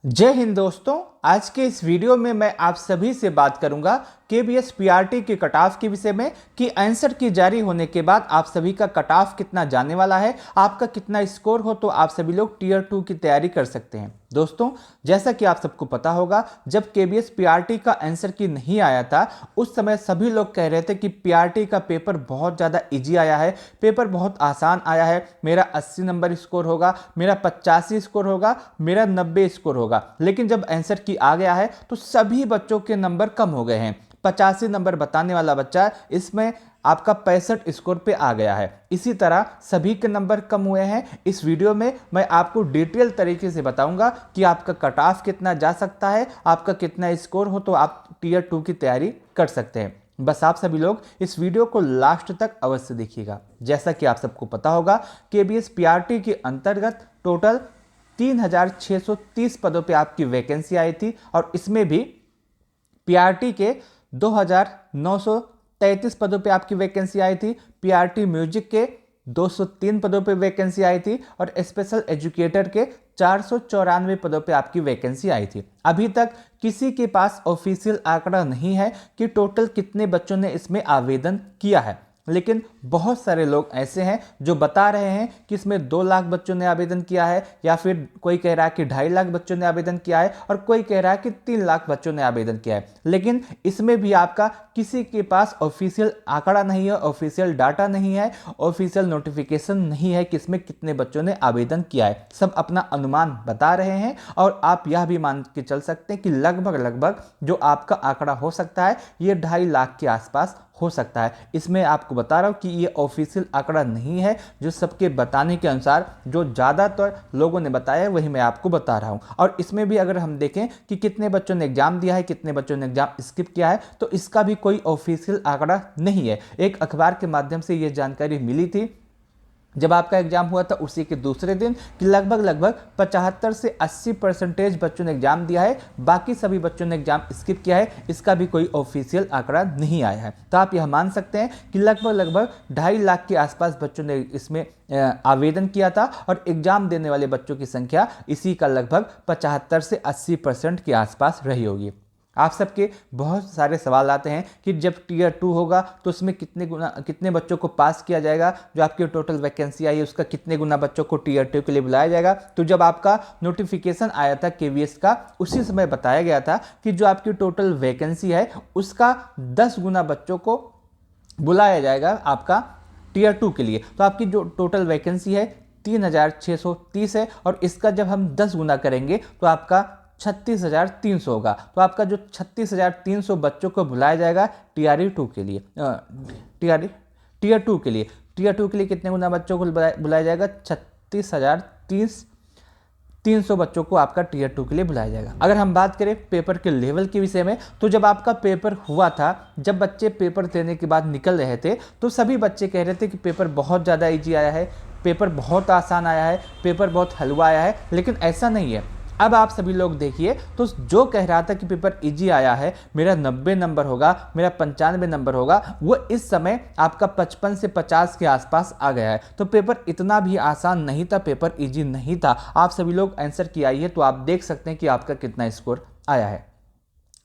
जय हिंद दोस्तों। आज के इस वीडियो में मैं आप सभी से बात करूंगा केबीएस पीआरटी के कट ऑफ के विषय में कि आंसर की जारी होने के बाद आप सभी का कट ऑफ कितना जाने वाला है, आपका कितना स्कोर हो तो आप सभी लोग टीयर 2 की तैयारी कर सकते हैं। दोस्तों, जैसा कि आप सबको पता होगा, जब केबीएस पीआरटी का आंसर की नहीं आया था उस समय सभी लोग कह रहे थे कि पीआरटी का पेपर बहुत ज़्यादा इजी आया है, पेपर बहुत आसान आया है, मेरा 80 नंबर स्कोर होगा, मेरा 85 स्कोर होगा, मेरा 90 स्कोर होगा। लेकिन जब आंसर की आ गया है तो सभी बच्चों के नंबर कम हो गए हैं। 85 नंबर बताने वाला बच्चा इसमें आपका 65 स्कोर पे आ गया है। इसी तरह सभी के नंबर कम हुए हैं। इस वीडियो में मैं आपको डिटेल तरीके से बताऊंगा कि आपका कट ऑफ कितना जा सकता है, आपका कितना स्कोर हो तो आप टीयर 2 की तैयारी कर सकते हैं। बस आप सभी लोग इस वीडियो को लास्ट तक अवश्य देखिएगा। जैसा कि आप सबको पता होगा, केबीएस पीआरटी के अंतर्गत टोटल 3630 पदों पे आपकी वैकेंसी आई थी और इसमें भी पीआरटी के 2933 पदों पे आपकी वैकेंसी आई थी, पीआरटी म्यूजिक के 203 पदों पे वैकेंसी आई थी और स्पेशल एजुकेटर के 494 पदों पे आपकी वैकेंसी आई थी। अभी तक किसी के पास ऑफिशियल आंकड़ा नहीं है कि टोटल कितने बच्चों ने इसमें आवेदन किया है, लेकिन बहुत सारे लोग ऐसे हैं जो बता रहे हैं कि इसमें 2 लाख बच्चों ने आवेदन किया है, या फिर कोई कह रहा है कि 2.5 लाख बच्चों ने आवेदन किया है और कोई कह रहा है कि 3 लाख बच्चों ने आवेदन किया है। लेकिन इसमें भी आपका किसी के पास ऑफिशियल आंकड़ा नहीं है, ऑफिशियल डाटा नहीं है, ऑफिशियल नोटिफिकेशन नहीं है कि इसमें कितने बच्चों ने आवेदन किया है। सब अपना अनुमान बता रहे हैं और आप यह भी मान के चल सकते हैं कि लगभग जो आपका आंकड़ा हो सकता है ये 2.5 लाख के आसपास हो सकता है। इसमें आपको बता रहा हूं कि ये ऑफिशियल आंकड़ा नहीं है, जो सबके बताने के अनुसार जो ज़्यादातर लोगों ने बताया है वही मैं आपको बता रहा हूं। और इसमें भी अगर हम देखें कि कितने बच्चों ने एग्जाम दिया है, कितने बच्चों ने एग्जाम स्किप किया है, तो इसका भी कोई ऑफिशियल आंकड़ा नहीं है। एक अखबार के माध्यम से ये जानकारी मिली थी जब आपका एग्जाम हुआ था उसी के दूसरे दिन कि लगभग 75 से 80% बच्चों ने एग्जाम दिया है, बाकी सभी बच्चों ने एग्जाम स्किप किया है। इसका भी कोई ऑफिशियल आंकड़ा नहीं आया है। तो आप यह मान सकते हैं कि लगभग 2.5 लाख के आसपास बच्चों ने इसमें आवेदन किया था और एग्जाम देने वाले बच्चों की संख्या इसी का लगभग 75 से 80% के आसपास रही होगी। आप सबके बहुत सारे सवाल आते हैं कि जब टीयर 2 होगा तो उसमें कितने बच्चों को पास किया जाएगा, जो आपकी टोटल वैकेंसी आई है उसका कितने गुना बच्चों को टीयर 2 के लिए बुलाया जाएगा। तो जब आपका नोटिफिकेशन आया था केवीएस का, उसी समय बताया गया था कि जो आपकी टोटल वैकेंसी है उसका 10 गुना बच्चों को बुलाया जाएगा आपका टीयर 2 के लिए। तो आपकी जो टोटल वैकेंसी है 3630 है और इसका जब हम 10 गुना करेंगे तो आपका 36,300 होगा। तो आपका जो 36,300 बच्चों को बुलाया जाएगा टीआर 2 के लिए, टीयर 2 के लिए, टीयर 2 के लिए कितने गुना बच्चों को बुलाया जाएगा? 36,300 बच्चों को आपका टीयर 2 के लिए बुलाया जाएगा। अगर हम बात करें पेपर के लेवल के विषय में, तो जब आपका पेपर हुआ था, जब बच्चे पेपर देने के बाद निकल रहे थे तो सभी बच्चे कह रहे थे कि पेपर बहुत ज़्यादा ईजी आया है, पेपर बहुत आसान आया है, पेपर बहुत हलवा आया है। लेकिन ऐसा नहीं है। अब आप सभी लोग देखिए, तो जो कह रहा था कि पेपर इजी आया है, मेरा 90 नंबर होगा, मेरा 95 नंबर होगा, वो इस समय आपका 55 से 50 के आसपास आ गया है। तो पेपर इतना भी आसान नहीं था, पेपर इजी नहीं था। आप सभी लोग आंसर की आइए तो आप देख सकते हैं कि आपका कितना स्कोर आया है।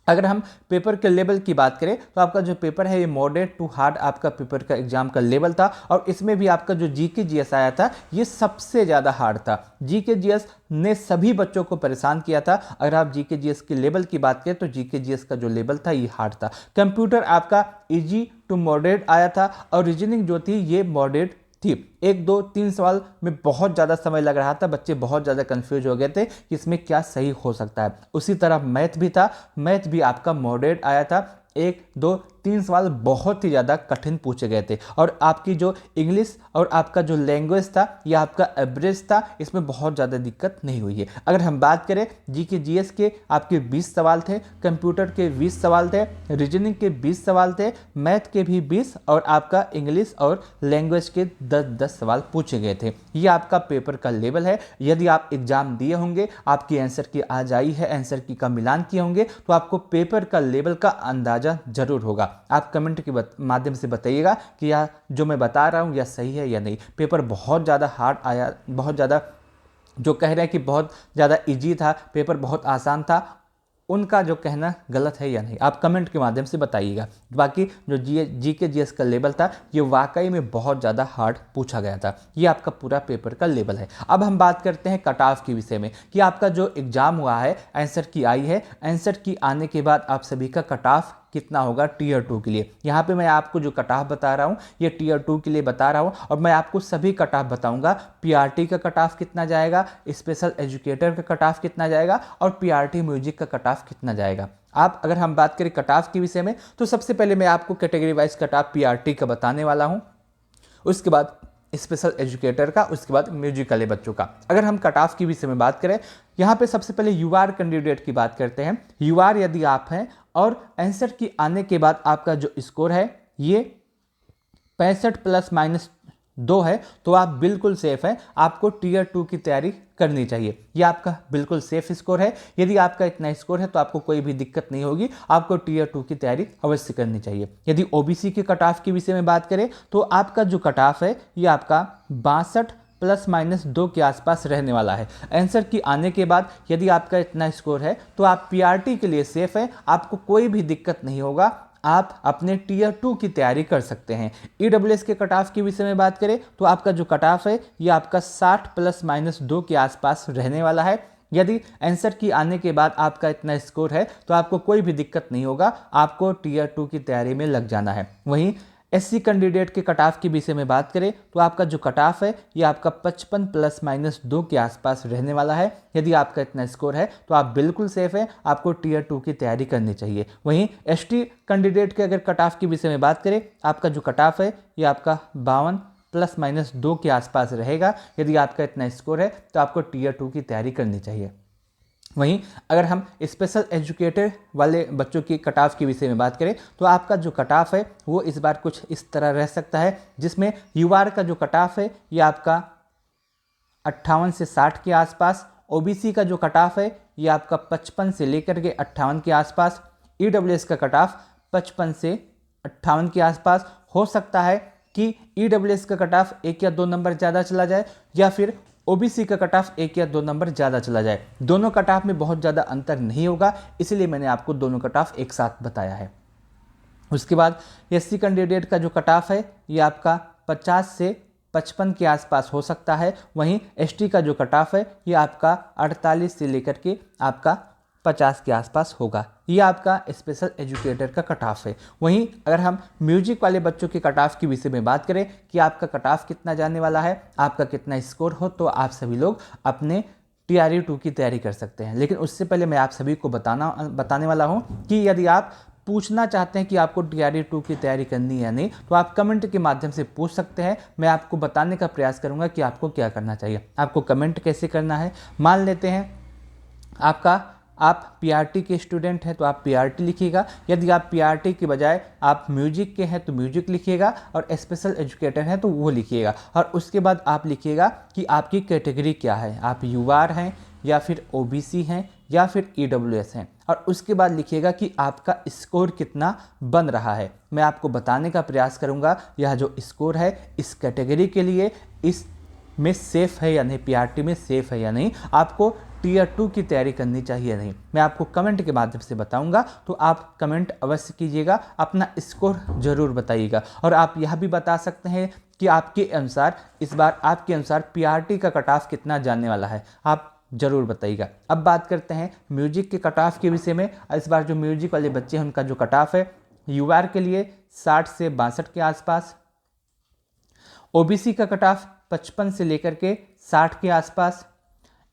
अगर हम पेपर के लेवल की बात करें तो आपका जो पेपर है ये मॉडरेट टू हार्ड आपका पेपर का एग्जाम का लेवल था और इसमें भी आपका जो जीके जीएस आया था ये सबसे ज़्यादा हार्ड था। जीके जीएस ने सभी बच्चों को परेशान किया था। अगर आप जीके जीएस के लेवल की बात करें तो जीके जीएस का जो लेवल था ये हार्ड था। कंप्यूटर आपका इजी टू मॉडरेट आया था और रीजनिंग जो थी ये मॉडरेट थी। 1 2 3 सवाल में बहुत ज़्यादा समय लग रहा था, बच्चे बहुत ज़्यादा कंफ्यूज हो गए थे कि इसमें क्या सही हो सकता है। उसी तरह मैथ भी था, मैथ भी आपका मॉडरेट आया था। 1 2 3 सवाल बहुत ही ज़्यादा कठिन पूछे गए थे और आपकी जो इंग्लिश और आपका जो लैंग्वेज था यह आपका एवरेज था, इसमें बहुत ज़्यादा दिक्कत नहीं हुई है। अगर हम बात करें जीके जीएस के आपके 20 सवाल थे, कंप्यूटर के 20 सवाल थे, रीजनिंग के 20 सवाल थे, मैथ के भी 20 और आपका इंग्लिश और लैंग्वेज के 10 सवाल पूछे गए थे। ये आपका पेपर का लेवल है। यदि आप एग्जाम दिए होंगे, आपकी आंसर की आज आई है, आंसर की का मिलान किए होंगे तो आपको पेपर का लेवल का अंदाजा जरूर होगा। आप कमेंट के माध्यम से बताइएगा कि यह जो मैं बता रहा हूँ यह सही है या नहीं। पेपर बहुत ज़्यादा हार्ड आया, बहुत ज़्यादा जो कह रहे हैं कि बहुत ज़्यादा इजी था, पेपर बहुत आसान था, उनका जो कहना गलत है या नहीं, आप कमेंट के माध्यम से बताइएगा। बाकी जो जीके जीएस का लेवल था ये वाकई में बहुत ज़्यादा हार्ड पूछा गया था। ये आपका पूरा पेपर का लेवल है। अब हम बात करते हैं कट ऑफ के विषय में कि आपका जो एग्ज़ाम हुआ है, आंसर की आई है, आंसर की आने के बाद आप सभी का कट ऑफ कितना होगा टीयर 2 के लिए। यहाँ पे मैं आपको जो कट ऑफ बता रहा हूँ ये टीयर 2 के लिए बता रहा हूँ, और मैं आपको सभी कट ऑफ बताऊंगा। पीआरटी का कट ऑफ कितना जाएगा, स्पेशल एजुकेटर का कट ऑफ कितना जाएगा, और पीआरटी म्यूजिक का कट ऑफ कितना जाएगा। आप अगर हम बात करें कट ऑफ के विषय में तो सबसे पहले मैं आपको category wise cut off PRT का बताने वाला हूँ, उसके बाद स्पेशल एजुकेटर का, उसके बाद म्यूजिक वाले बच्चों का। अगर हम कट ऑफ के विषय में बात करें, यहाँ पे सबसे पहले यूआर कैंडिडेट की बात करते हैं। यूआर यदि आप हैं और आंसर की आने के बाद आपका जो स्कोर है ये 65 ±2 है तो आप बिल्कुल सेफ हैं, आपको टीयर 2 की तैयारी करनी चाहिए। ये आपका बिल्कुल सेफ स्कोर है। यदि आपका इतना स्कोर है तो आपको कोई भी दिक्कत नहीं होगी, आपको टीयर 2 की तैयारी अवश्य करनी चाहिए। यदि ओबीसी के कट ऑफ के विषय में बात करें तो आपका जो कट ऑफ है ये आपका 62 ±2 के आसपास रहने वाला है। आंसर की आने के बाद यदि आपका इतना स्कोर है तो आप पीआरटी के लिए सेफ हैं, आपको कोई भी दिक्कत नहीं होगा, आप अपने टीयर 2 की तैयारी कर सकते हैं। ईडब्ल्यूएस के कट ऑफ के विषय में बात करें तो आपका जो कट ऑफ है ये आपका 60 ±2 के आसपास रहने वाला है। यदि आंसर की आने के बाद आपका इतना स्कोर है तो आपको कोई भी दिक्कत नहीं होगा, आपको टीयर 2 की तैयारी में लग जाना है। वहीं एससी कैंडिडेट के कट ऑफ के विषय में बात करें तो आपका जो कट ऑफ है ये आपका 55 ±2 के आसपास रहने वाला है। यदि आपका इतना स्कोर है तो आप बिल्कुल सेफ हैं, आपको टीयर 2 की तैयारी करनी चाहिए। वहीं एसटी कैंडिडेट के अगर कट ऑफ के विषय में बात करें, आपका जो कट ऑफ है ये आपका 52 ±2 के आसपास रहेगा। यदि आपका इतना स्कोर है तो आपको टीयर 2 की तैयारी करनी चाहिए। वहीं अगर हम स्पेशल एजुकेटर वाले बच्चों की कट ऑफ के विषय में बात करें तो आपका जो कट ऑफ है वो इस बार कुछ इस तरह रह सकता है, जिसमें यूआर का जो कट ऑफ है ये आपका 58 से 60 के आसपास, ओबीसी का जो कट ऑफ है ये आपका 55 से लेकर के 58 के आसपास, ईडब्ल्यूएस का कट ऑफ 55 से 58 के आसपास। हो सकता है कि ईडब्ल्यूएस का कट ऑफ 1 या 2 नंबर ज़्यादा चला जाए या फिर ओबीसी का कट ऑफ 1 या 2 नंबर ज़्यादा चला जाए। दोनों कट ऑफ में बहुत ज़्यादा अंतर नहीं होगा, इसलिए मैंने आपको दोनों कट ऑफ एक साथ बताया है। उसके बाद एससी कैंडिडेट का जो कट ऑफ है ये आपका 50 से 55 के आसपास हो सकता है। वहीं एसटी का जो कट ऑफ है ये आपका 48 से लेकर के आपका 50 के आसपास होगा। ये आपका स्पेशल एजुकेटर का कट ऑफ है। वहीं अगर हम म्यूजिक वाले बच्चों के कट ऑफ के विषय में बात करें कि आपका कट ऑफ कितना जाने वाला है, आपका कितना स्कोर हो, तो आप सभी लोग अपने टीआरयू 2 की तैयारी कर सकते हैं। लेकिन उससे पहले मैं आप सभी को बताने वाला हूँ कि यदि आप पूछना चाहते हैं कि आपको टीआरयू 2 की तैयारी करनी है या नहीं, तो आप कमेंट के माध्यम से पूछ सकते हैं। मैं आपको बताने का प्रयास करूँगा कि आपको क्या करना चाहिए। आपको कमेंट कैसे करना है, मान लेते हैं आप पीआरटी के स्टूडेंट हैं तो आप पीआरटी लिखिएगा। यदि आप पीआरटी के बजाय आप म्यूजिक के हैं तो म्यूजिक लिखिएगा, और स्पेशल एजुकेटर हैं तो वो लिखिएगा। और उसके बाद आप लिखिएगा कि आपकी कैटेगरी क्या है, आप यूआर हैं या फिर ओबीसी हैं या फिर ईडब्ल्यूएस हैं, और उसके बाद लिखिएगा कि आपका स्कोर कितना बन रहा है। मैं आपको बताने का प्रयास करूँगा यह जो स्कोर है इस कैटेगरी के लिए इस में सेफ़ है या नहीं, पीआरटी में सेफ़ है या नहीं, आपको टीयर 2 की तैयारी करनी चाहिए या नहीं, मैं आपको कमेंट के माध्यम से बताऊंगा। तो आप कमेंट अवश्य कीजिएगा, अपना स्कोर जरूर बताइएगा। और आप यह भी बता सकते हैं कि आपके अनुसार इस बार आपके अनुसार पीआरटी का कट ऑफ कितना जाने वाला है, आप जरूर बताइएगा। अब बात करते हैं म्यूजिक के कट ऑफ के विषय में। इस बार जो म्यूजिक वाले बच्चे हैं उनका जो कट ऑफ है यूआर के लिए 60 से 62 के आसपास, ओबीसी का कट ऑफ 55 से लेकर के 60 के आसपास,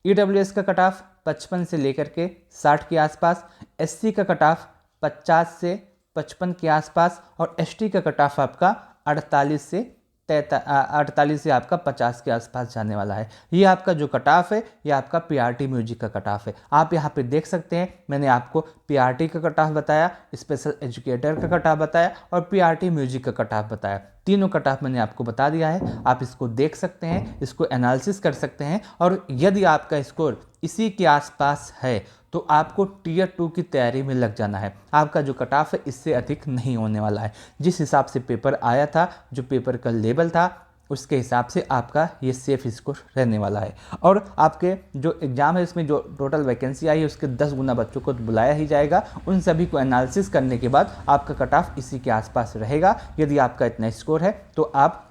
ईडब्ल्यूएस का कट ऑफ 55 से लेकर के 60 के आसपास, एससी का कट ऑफ 50 से 55 के आसपास, और एसटी का कट ऑफ आपका 48 से आपका 50 के आसपास जाने वाला है। ये आपका जो कट ऑफ है ये आपका पीआरटी म्यूजिक का कट ऑफ है। आप यहाँ पे देख सकते हैं मैंने आपको पीआरटी का कट ऑफ बताया, स्पेशल एजुकेटर का कट ऑफ बताया और पीआरटी म्यूजिक का कट ऑफ बताया। तीनों कट ऑफ मैंने आपको बता दिया है, आप इसको देख सकते हैं, इसको एनालिसिस कर सकते हैं। और यदि आपका स्कोर इसी के आसपास है तो आपको टीयर 2 की तैयारी में लग जाना है। आपका जो कट ऑफ है इससे अधिक नहीं होने वाला है। जिस हिसाब से पेपर आया था, जो पेपर का लेवल था, उसके हिसाब से आपका ये सेफ स्कोर रहने वाला है। और आपके जो एग्ज़ाम है इसमें जो टोटल वैकेंसी आई है उसके 10 गुना बच्चों को तो बुलाया ही जाएगा। उन सभी को एनालिसिस करने के बाद आपका कट ऑफ इसी के आसपास रहेगा। यदि आपका इतना स्कोर है तो आप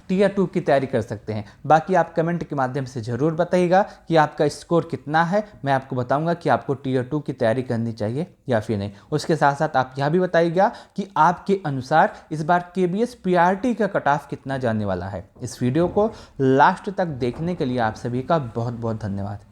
टीयर 2 की तैयारी कर सकते हैं। बाकी आप कमेंट के माध्यम से ज़रूर बताइएगा कि आपका स्कोर कितना है। मैं आपको बताऊंगा कि आपको टीयर 2 की तैयारी करनी चाहिए या फिर नहीं। उसके साथ साथ आप यह भी बताइएगा कि आपके अनुसार इस बार केबीएस पीआरटी का कट ऑफ कितना जाने वाला है। इस वीडियो को लास्ट तक देखने के लिए आप सभी का बहुत बहुत धन्यवाद।